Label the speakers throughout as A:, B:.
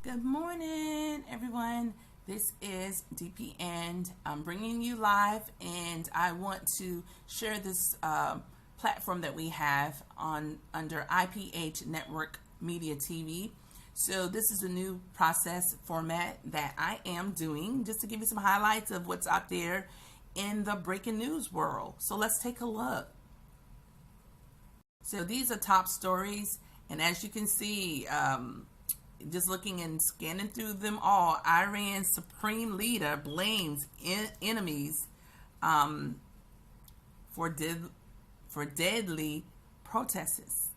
A: Good morning, everyone. This is DPN. I'm bringing you live, and I want to share this platform that we have on under IPH Network Media TV. So this is a new process format that I am doing just to give you some highlights of what's out there in the breaking news world. So let's take a look. So these are top stories, and as you can see, just looking and scanning through them all, Iran's supreme leader blames enemies for deadly protests.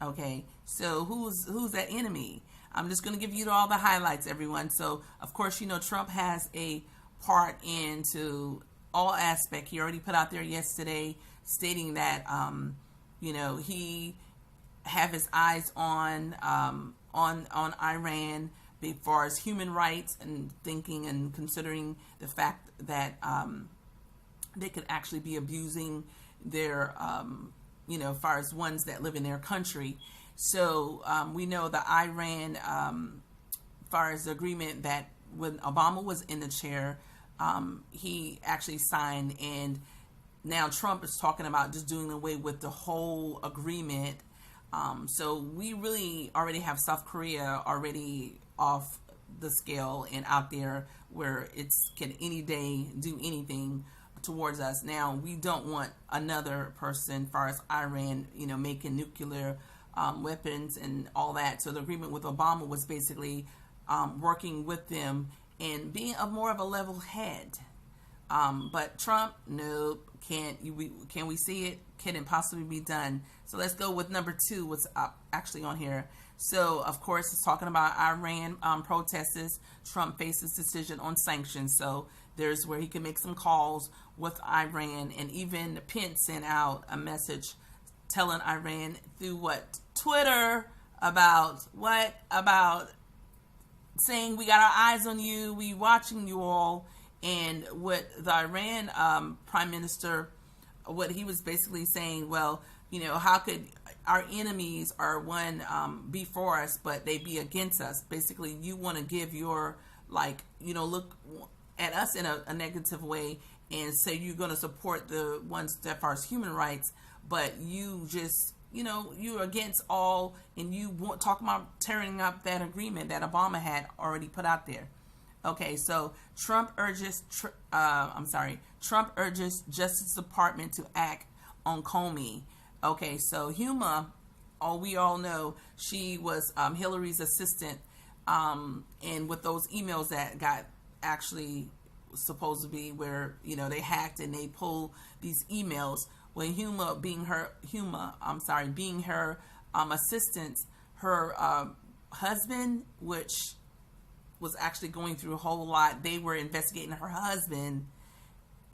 A: Okay, so who's that enemy? I'm just going to give you all the highlights, everyone. So, of course, you know Trump has a part into all aspect. He already put out there yesterday stating that he have his eyes on Iran as far as human rights, and thinking and considering the fact that they could actually be abusing their as far as ones that live in their country. So we know the Iran as far as the agreement that when Obama was in the chair, he actually signed, and now Trump is talking about just doing away with the whole agreement. So we really already have South Korea already off the scale and out there where it's can any day do anything towards us. Now we don't want another person, as far as Iran, making nuclear weapons and all that. So the agreement with Obama was basically working with them and being more of a level head. But Trump, nope, can we see it? Can it possibly be done? So let's go with number 2, what's actually on here. So, of course, it's talking about Iran protesters. Trump faces decision on sanctions. So there's where he can make some calls with Iran. And even Pence sent out a message telling Iran through Twitter about saying we got our eyes on you, we watching you all. And what the Iran prime minister, what he was basically saying, well, how could our enemies are one be for us, but they be against us? Basically, you want to give your, look at us in a negative way and say you're going to support the ones that are human rights, but you just, you're against all, and you want talk about tearing up that agreement that Obama had already put out there. Okay, so Trump urges Justice Department to act on Comey. Okay, so Huma, we all know she was Hillary's assistant, and with those emails that got actually supposed to be where they hacked and they pulled these emails. When Huma being her assistant, her husband, which was actually going through a whole lot. They were investigating her husband,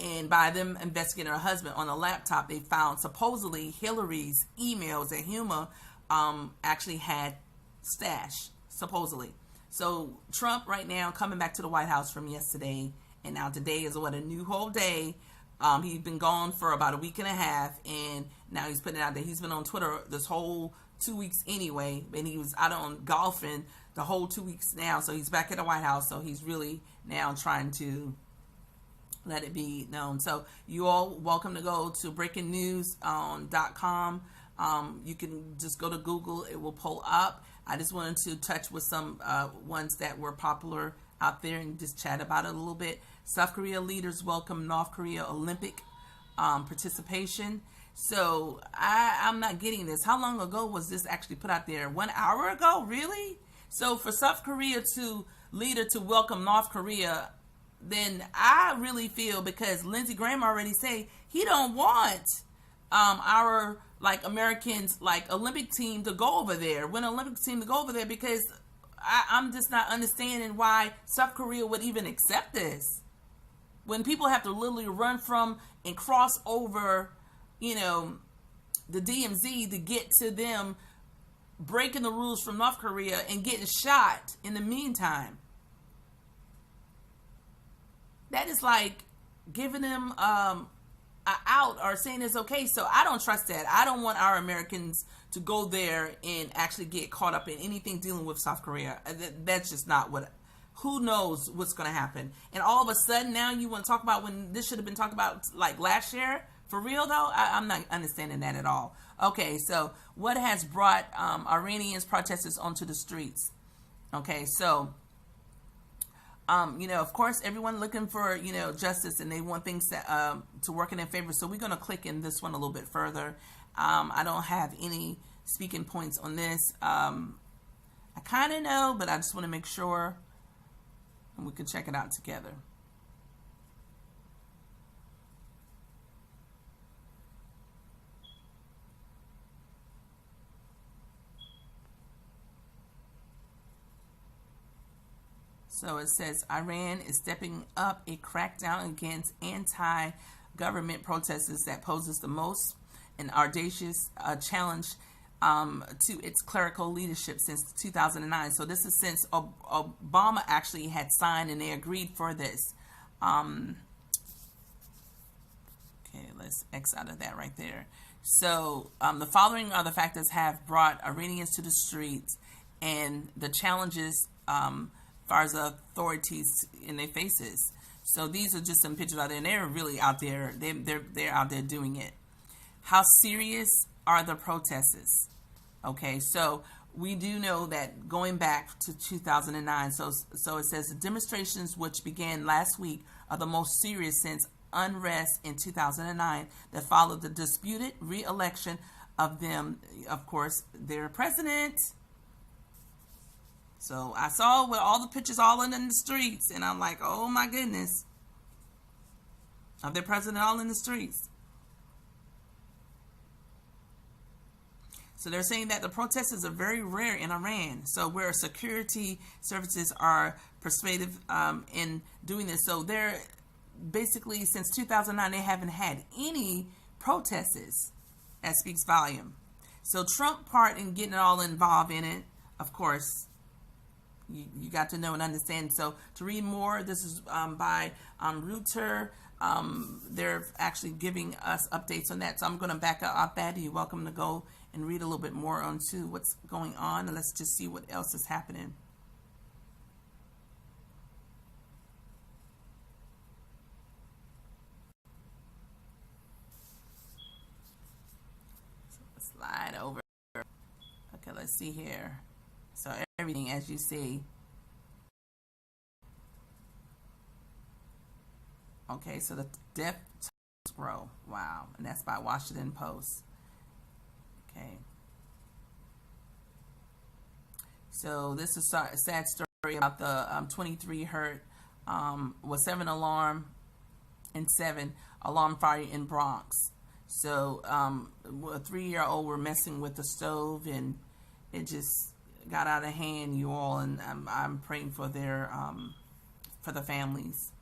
A: and by them investigating her husband on a laptop, they found supposedly Hillary's emails that Huma actually had stashed, supposedly. So Trump right now coming back to the White House from yesterday, and now today is a new whole day. He's been gone for about a week and a half, and now he's putting it out there. He's been on Twitter this whole 2 weeks anyway, and he was out on golfing the whole 2 weeks now, so he's back at the White House, so he's really now trying to let it be known. So you all welcome to go to breakingnews.com. You can just go to Google, it will pull up. I just wanted to touch with some ones that were popular out there and just chat about it a little bit. South Korea leaders welcome North Korea Olympic participation. So I'm not getting this. How long ago was this actually put out there? 1 hour ago? Really? So for South Korea leader to welcome North Korea, then I really feel, because Lindsey Graham already say he don't want our Americans Olympic team to go over there, because I'm just not understanding why South Korea would even accept this. When people have to literally run from and cross over, the DMZ to get to them, breaking the rules from North Korea and getting shot in the meantime. That is like giving them out are saying it's okay. So I don't trust that. I don't want our Americans to go there and actually get caught up in anything dealing with South Korea. That's just not what. Who knows what's going to happen? And all of a sudden now you want to talk about when this should have been talked about like last year. For real though, I'm not understanding that at all. Okay, so what has brought Iranians protesters onto the streets? Okay, so of course, everyone looking for, justice, and they want things to work in their favor. So we're going to click in this one a little bit further. I don't have any speaking points on this. I kind of know, but I just want to make sure, and we can check it out together. So it says Iran is stepping up a crackdown against anti-government protesters that poses the most an audacious challenge to its clerical leadership since 2009. So this is since Obama actually had signed and they agreed for this. Okay, let's X out of that right there. So the following other factors have brought Iranians to the streets, and the challenges far as the authorities in their faces. So these are just some pictures out there, and they're really out there. They're out there doing it. How serious are the protesters? Okay, so we do know that going back to 2009. So it says the demonstrations which began last week are the most serious since unrest in 2009 that followed the disputed re-election of them, of course, their president. So I saw with all the pictures all in the streets, and I'm like, oh my goodness, of their president all in the streets. So they're saying that the protests are very rare in Iran. So where security services are persuasive in doing this. So they're basically, since 2009, they haven't had any protests. That speaks volume. So Trump part in getting it all involved in it, of course, you got to know and understand. So to read more, this is by Reuters. They're actually giving us updates on that. So I'm going to back up that. You're welcome to go and read a little bit more on to what's going on. And let's just see what else is happening. So let's slide over. Okay, let's see here. So everything, as you see. Okay, so the death grow. Wow, and that's by Washington Post. Okay. So this is a sad story about the 23 hurt was 7 alarm and 7 alarm fire in Bronx. So a 3-year-old were messing with the stove, and it just got out of hand, you all, and I'm praying for their for the families.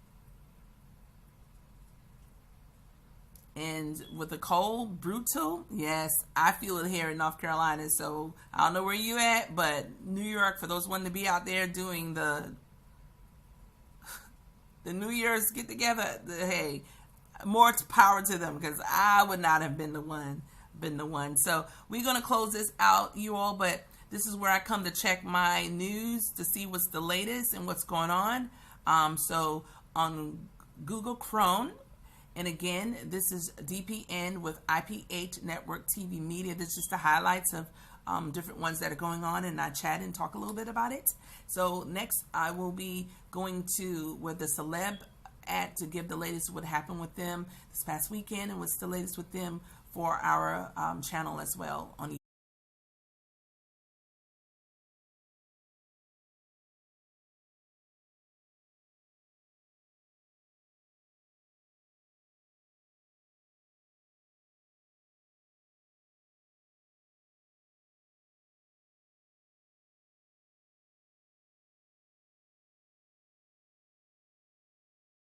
A: And with the cold, brutal, yes, I feel it here in North Carolina. So I don't know where you at, but New York, for those wanting to be out there doing the New Year's get together, hey, more power to them, because I would not have been the one. So we're gonna close this out, you all, but this is where I come to check my news to see what's the latest and what's going on. So on Google Chrome, and again, this is DPN with IPH Network TV Media. This is just the highlights of different ones that are going on, and I chat and talk a little bit about it. So next, I will be going to where the celeb at to give the latest what happened with them this past weekend and what's the latest with them for our channel as well on YouTube.